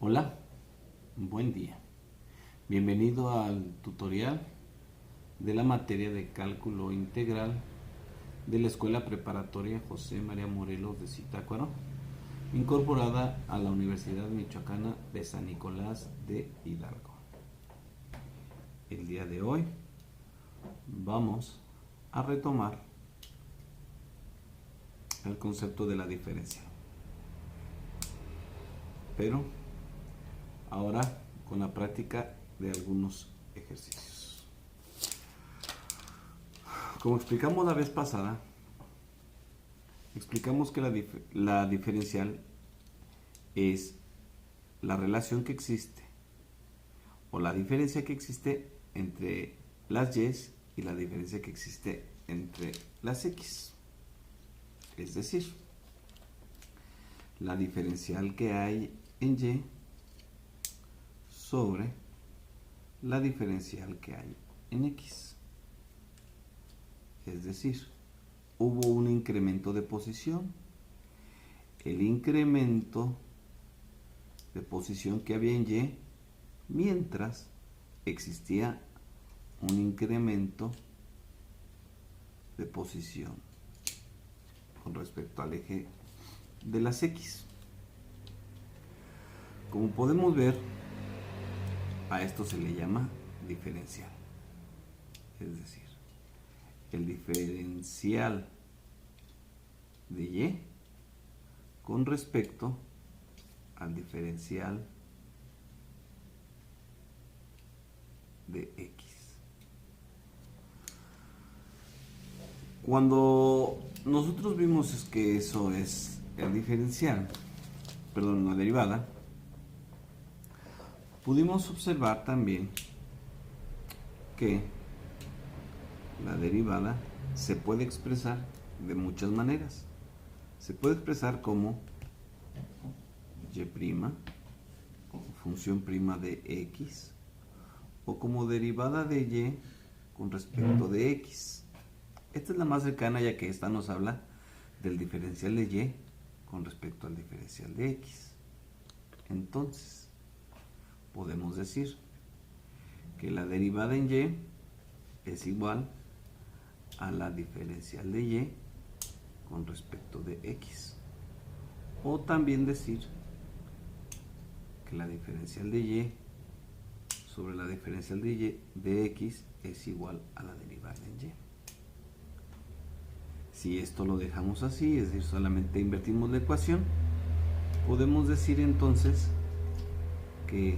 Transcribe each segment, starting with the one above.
Hola, buen día. Bienvenido al tutorial de la materia de cálculo integral de la Escuela Preparatoria José María Morelos de Zitácuaro, incorporada a la Universidad Michoacana de San Nicolás de Hidalgo. El día de hoy vamos a retomar el concepto de la diferencia, pero ahora con la práctica de algunos ejercicios. Como explicamos la vez pasada, explicamos que la diferencial es la relación que existe o la diferencia que existe entre las y y la diferencia que existe entre las x. Es decir, la diferencial que hay en y sobre la diferencial que hay en x. Es decir, hubo un incremento de posición. El incremento de posición que había en y mientras existía un incremento de posición con respecto al eje de las x. Como podemos ver, a esto se le llama diferencial. Es decir, el diferencial de y con respecto al diferencial de x. Cuando nosotros vimos que eso es el diferencial, perdón, la derivada, pudimos observar también que la derivada se puede expresar de muchas maneras. Se puede expresar como y', función prima de x, o como derivada de y con respecto de x. Esta es la más cercana, ya que esta nos habla del diferencial de y con respecto al diferencial de x. Entonces, podemos decir que la derivada en y es igual a la diferencial de y con respecto de x. O también decir que la diferencial de y sobre la diferencial de y de x es igual a la derivada en y. Si esto lo dejamos así, es decir, solamente invertimos la ecuación, podemos decir entonces que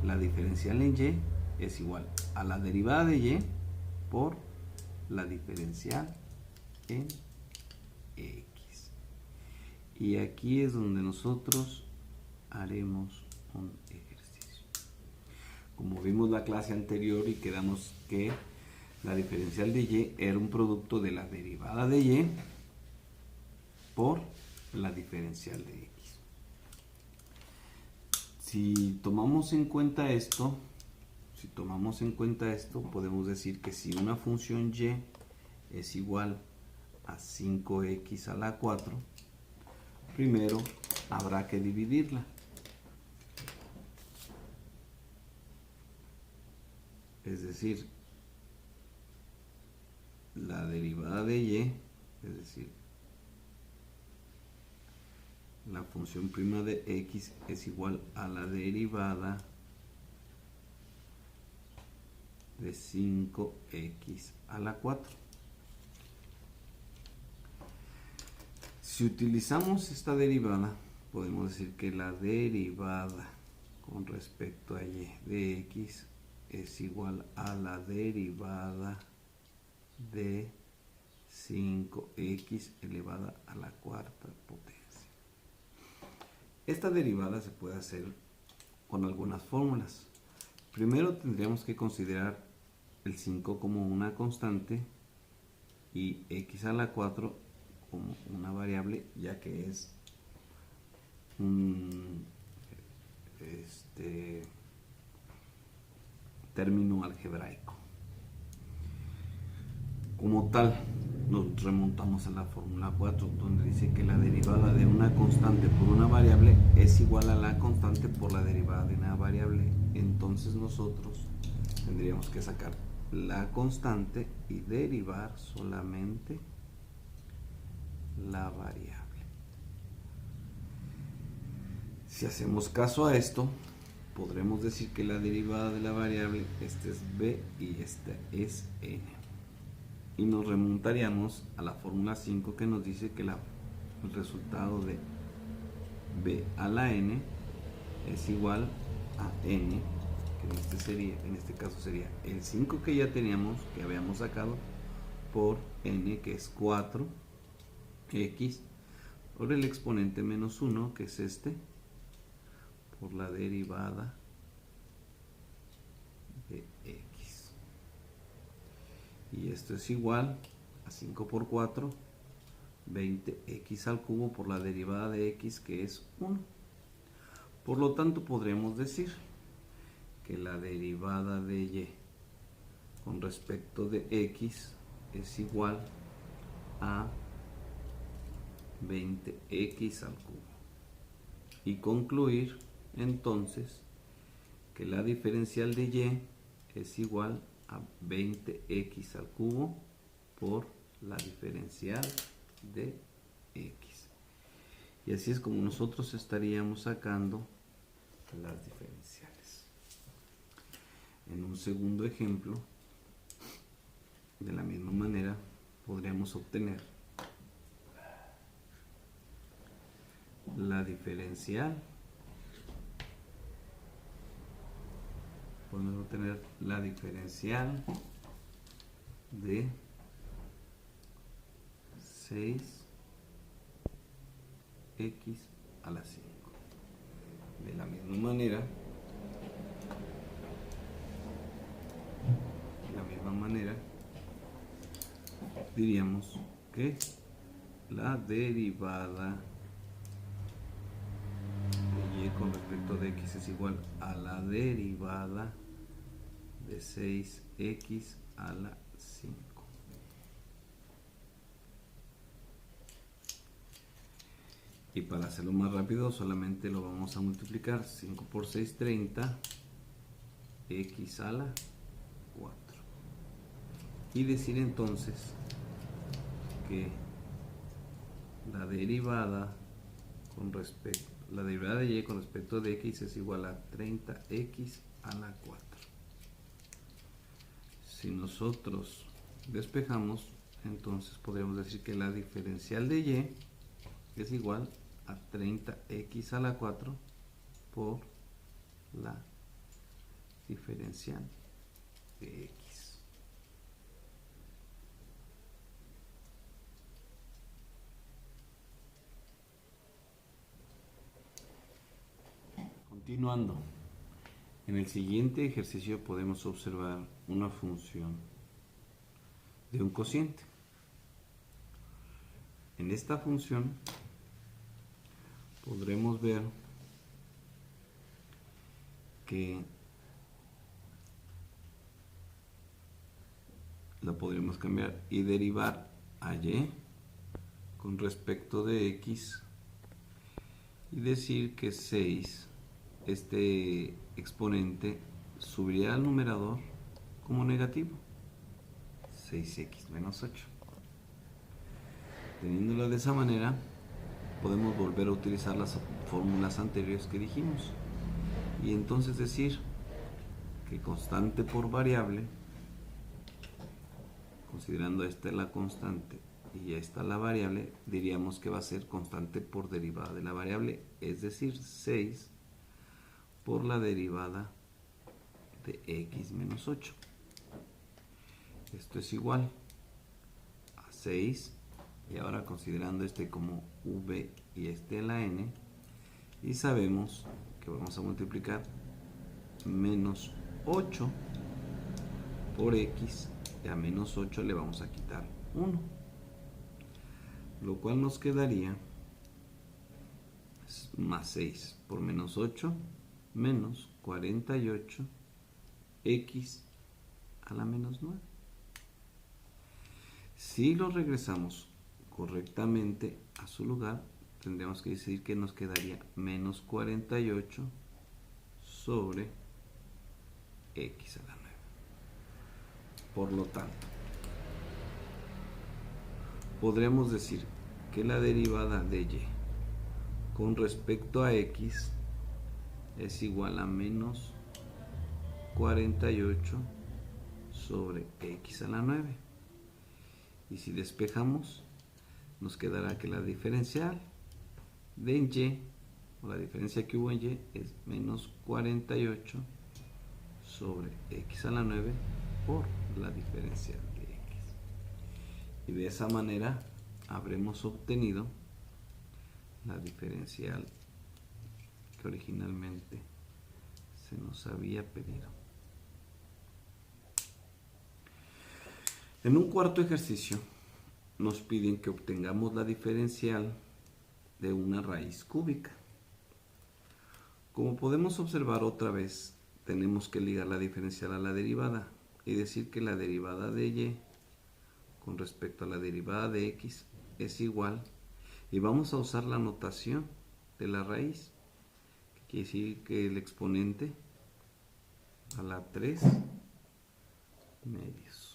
la diferencial en y es igual a la derivada de y por la diferencial en x. Y aquí es donde nosotros haremos un ejercicio. Como vimos la clase anterior y quedamos que la diferencial de y era un producto de la derivada de y por la diferencial de x. Si tomamos en cuenta esto, podemos decir que si una función y es igual a 5x a la 4, primero habrá que dividirla. Es decir, la derivada de y, es decir, la función prima de x es igual a la derivada de 5x a la 4. Si utilizamos esta derivada, podemos decir que la derivada con respecto a y de x es igual a la derivada de 5x elevada a la cuarta potencia. Esta derivada se puede hacer con algunas fórmulas. Primero tendríamos que considerar el 5 como una constante y x a la 4 como una variable, ya que es un término algebraico. Como tal, nos remontamos a la fórmula 4, donde dice que la derivada de una constante por una variable es igual a la constante por la derivada de una variable. Entonces nosotros tendríamos que sacar la constante y derivar solamente la variable. Si hacemos caso a esto, podremos decir que la derivada de la variable, este es b y este es n. Y nos remontaríamos a la fórmula 5 que nos dice que el resultado de b a la n es igual a n, que en este caso sería el 5 que ya teníamos, que habíamos sacado, por n, que es 4x, por el exponente menos 1, que es este, por la derivada de x. Y esto es igual a 5 por 4, 20x al cubo por la derivada de x, que es 1. Por lo tanto, podremos decir que la derivada de y con respecto de x es igual a 20x al cubo. Y concluir entonces que la diferencial de y es igual a 20x al cubo por la diferencial de x. Y así es como nosotros estaríamos sacando las diferenciales. En un segundo ejemplo, de la misma manera, podríamos obtener la diferencial. Podemos obtener la diferencial de 6x a la 5. De la misma manera, diríamos que la derivada de y con respecto de x es igual a la derivada de 6x a la 5. Y para hacerlo más rápido, solamente lo vamos a multiplicar. 5 por 6, 30, x a la 4. Y decir entonces que la derivada de y con respecto de x es igual a 30x a la 4. Si nosotros despejamos, entonces podríamos decir que la diferencial de y es igual a 30x a la 4 por la diferencial de x. Continuando, en el siguiente ejercicio podemos observar una función de un cociente. En esta función podremos ver que la podremos cambiar y derivar a y con respecto de x y decir que 6, este exponente, subiría al numerador como negativo, 6x menos 8. Teniéndola de esa manera, podemos volver a utilizar las fórmulas anteriores que dijimos y entonces decir que constante por variable, considerando esta la constante y esta la variable, diríamos que va a ser constante por derivada de la variable, es decir, 6 por la derivada de x menos 8. Esto es igual a 6, y ahora considerando este como v y este la n, y sabemos que vamos a multiplicar menos 8 por x, y a menos 8 le vamos a quitar 1, lo cual nos quedaría más 6 por menos 8, menos 48 x a la menos 9. Si lo regresamos correctamente a su lugar, tendríamos que decir que nos quedaría menos 48 sobre x a la 9. Por lo tanto, podremos decir que la derivada de y con respecto a x es igual a menos 48 sobre x a la 9. Y si despejamos, nos quedará que la diferencial de y, o la diferencia que hubo en y, es menos 48 sobre x a la 9 por la diferencial de x. Y de esa manera habremos obtenido la diferencial que originalmente se nos había pedido. En un cuarto ejercicio nos piden que obtengamos la diferencial de una raíz cúbica. Como podemos observar otra vez, tenemos que ligar la diferencial a la derivada y decir que la derivada de y con respecto a la derivada de x es igual, y vamos a usar la notación de la raíz, que quiere decir que el exponente a la 3 medios.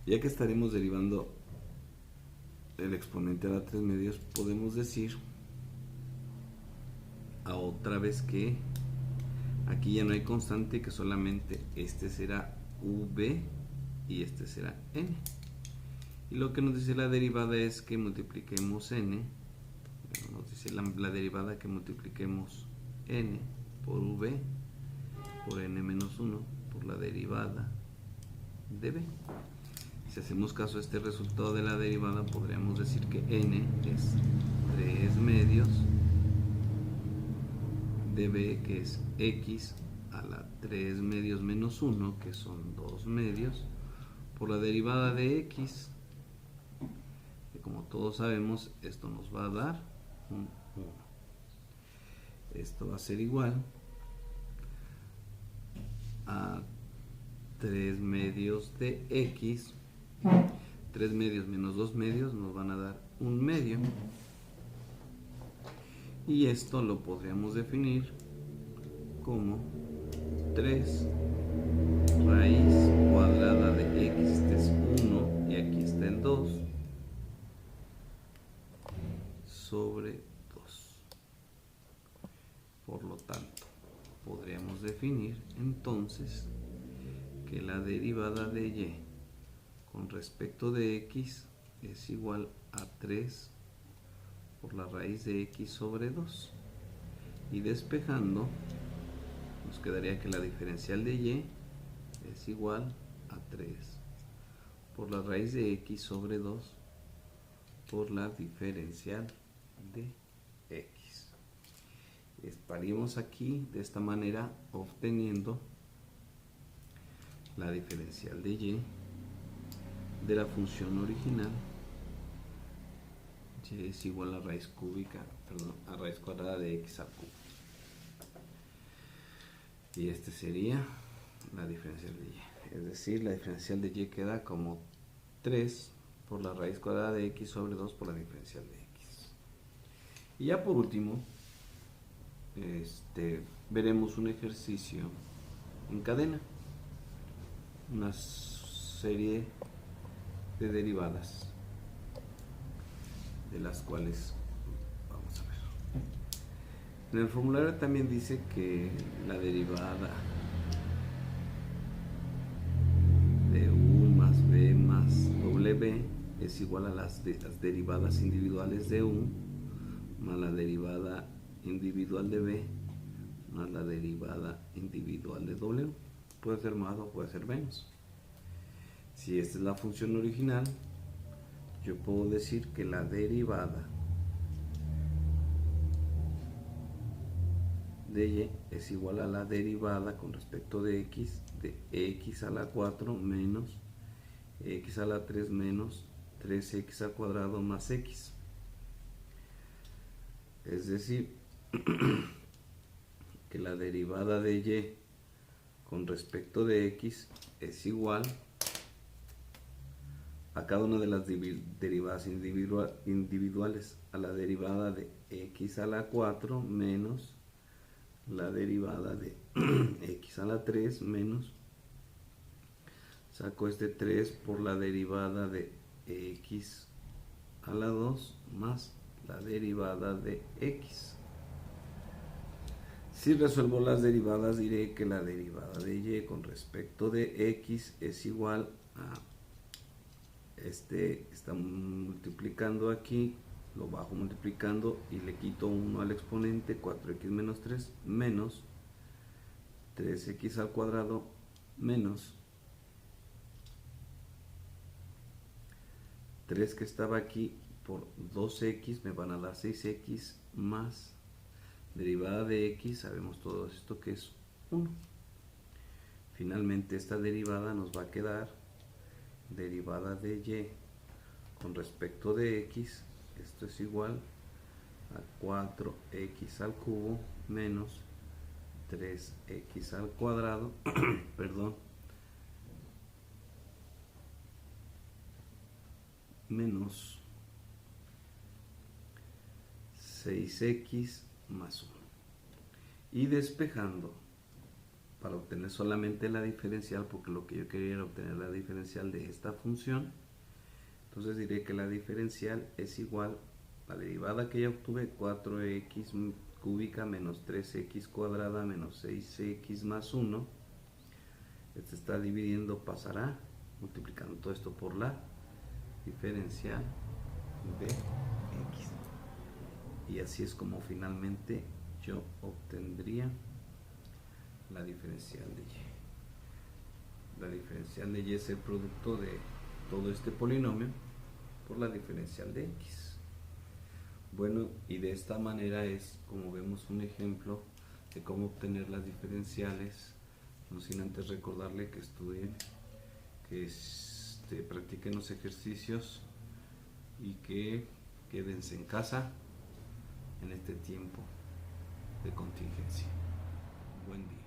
Ya que estaremos derivando el exponente a la 3 medios, podemos decir a otra vez que aquí ya no hay constante, que solamente este será v y este será n. Y lo que nos dice la derivada es que multipliquemos n, nos dice la derivada que multipliquemos n por v por n menos 1 por la derivada de b. Si hacemos caso a este resultado de la derivada, podríamos decir que n es 3 medios de b, que es x a la 3 medios menos 1, que son 2 medios, por la derivada de x, que como todos sabemos, esto nos va a dar un 1. Esto va a ser igual a 3 medios de x. 3 medios menos 2 medios nos van a dar 1 medio. Y esto lo podríamos definir como 3 raíz cuadrada de x. Este es 1 y aquí está el 2 sobre 2. Por lo tanto, podríamos definir entonces que la derivada de y con respecto de x es igual a 3 por la raíz de x sobre 2. Y despejando, nos quedaría que la diferencial de y es igual a 3 por la raíz de x sobre 2 por la diferencial de x. Estaríamos aquí de esta manera obteniendo la diferencial de y de la función original. Y es igual a raíz cúbica, perdón, a raíz cuadrada de x al cubo. Y este sería la diferencial de y. Es decir, la diferencial de y queda como 3 por la raíz cuadrada de x sobre 2 por la diferencial de x. Y ya por último, veremos un ejercicio en cadena. Una serie de derivadas, de las cuales vamos a ver. En el formulario también dice que la derivada de u más b más w es igual a las derivadas individuales de u más la derivada individual de b más la derivada individual de w. Puede ser más o puede ser menos. Si esta es la función original, yo puedo decir que la derivada de y es igual a la derivada con respecto de x a la 4 menos x a la 3 menos 3x al cuadrado más x. Es decir, que la derivada de y con respecto de x es igual a cada una de las derivadas individuales, a la derivada de x a la 4 menos la derivada de x a la 3 menos, saco este 3 por la derivada de x a la 2 más la derivada de x. Si resuelvo las derivadas, diré que la derivada de y con respecto de x es igual a está multiplicando aquí, lo bajo multiplicando y le quito 1 al exponente, 4x menos 3 menos 3x al cuadrado menos 3 que estaba aquí por 2x me van a dar 6x más derivada de x, sabemos todo esto que es 1. Finalmente esta derivada nos va a quedar derivada de y con respecto de x, esto es igual a 4x al cubo menos 3x al cuadrado, perdón, menos 6x más 1. Y despejando para obtener solamente la diferencial, porque lo que yo quería era obtener la diferencial de esta función, entonces diré que la diferencial es igual a la derivada que ya obtuve, 4x cúbica menos 3x cuadrada menos 6x más 1. Este está dividiendo, pasará multiplicando todo esto por la diferencial de x. Y así es como finalmente yo obtendría la diferencial de y. La diferencial de y es el producto de todo este polinomio por la diferencial de x. Bueno, y de esta manera es como vemos un ejemplo de cómo obtener las diferenciales, no sin antes recordarle que estudien, que practiquen los ejercicios y que quédense en casa en este tiempo de contingencia. Buen día.